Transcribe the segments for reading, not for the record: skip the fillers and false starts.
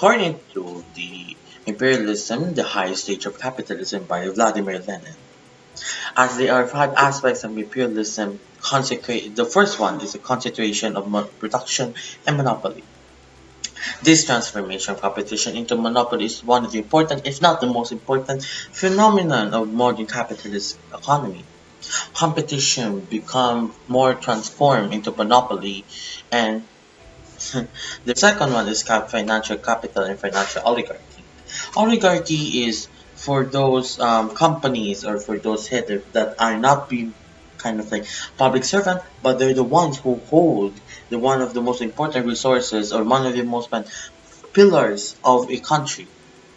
According to the Imperialism, the highest stage of capitalism by Vladimir Lenin. As there are five aspects of imperialism, consecrate the first one is the concentration of production and monopoly. This transformation of competition into monopoly is one of the important, if not the most important, phenomenon of modern capitalist economy. Competition become more transformed into monopoly, and the second one is financial capital and financial oligarchy. Oligarchy is for those companies or for those heads that are not being kind of like public servant, but they're the ones who hold the one of the most important resources or one of the most pillars of a country.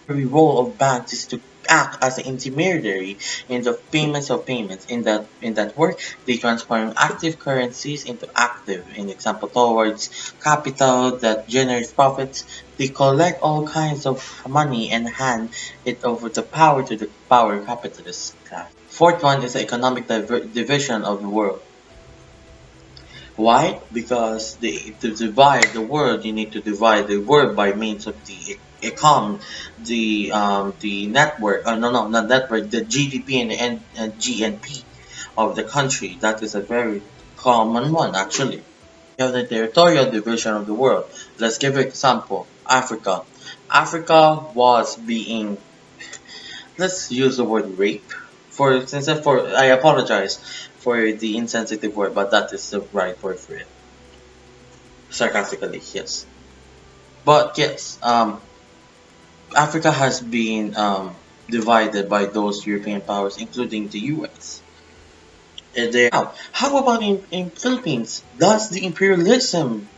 The role of banks is to act as an intermediary in the payments of payments. In that work, they transform active currencies into active, in example, towards capital that generates profits. They collect all kinds of money and hand it over the power to the power capitalist class. Fourth one is the economic division of the world. Why? Because to divide the world, you need to divide the world by means of the econ, the network. No, not network. The GDP and GNP of the country. That is a very common one, actually. You have the territorial division of the world. Let's give an example. Africa. Africa was being, let's use the word rape. For since for I apologize for the insensitive word, but that is the right word for it. Sarcastically, yes. But yes, Africa has been divided by those European powers, including the US. Now, how about in Philippines? Does the imperialism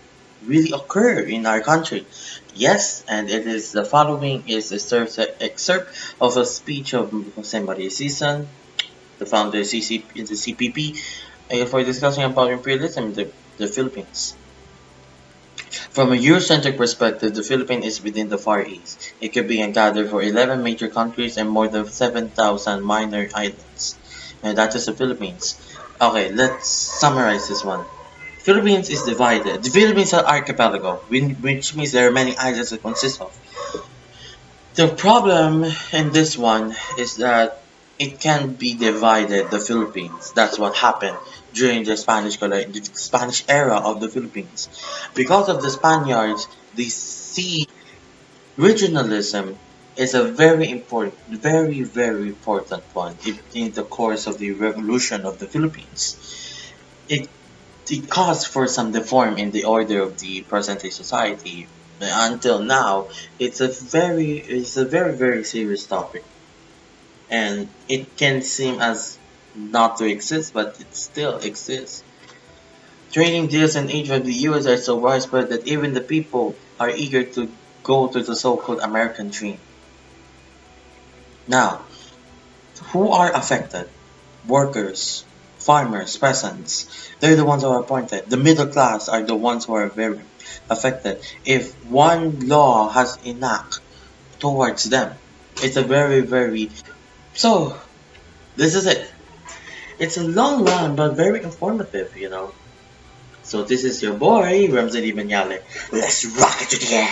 really occur in our country? Yes, and it is the following is a excerpt of a speech of Jose Maria Sison, the founder of the CPP, for discussing about imperialism in the Philippines. From a Eurocentric perspective, the Philippines is within the Far East. It could be gathered for 11 major countries and more than 7,000 minor islands. And that is the Philippines. Okay, let's summarize this one. Philippines is divided. The Philippines are archipelago, which means there are many islands it consists of. The problem in this one is that it can be divided, the Philippines. That's what happened during the Spanish era of the Philippines. Because of the Spaniards, they see regionalism is a very important, very important one in the course of the revolution of the Philippines. It it caused for some deform in the order of the present day society. Until now, it's a very serious topic, and it can seem as not to exist, but it still exists. Trading deals in Asia and the US are so widespread that even the people are eager to go to the so-called American dream. Now, who are affected? Workers, farmers, peasants. They're the ones who are appointed. The middle class are the ones who are very affected. If one law has enact towards them, it's a very. So, this is it. It's a long run, but very informative. So this is your boy, Ramzan Ibanyale. Let's rock it to the end.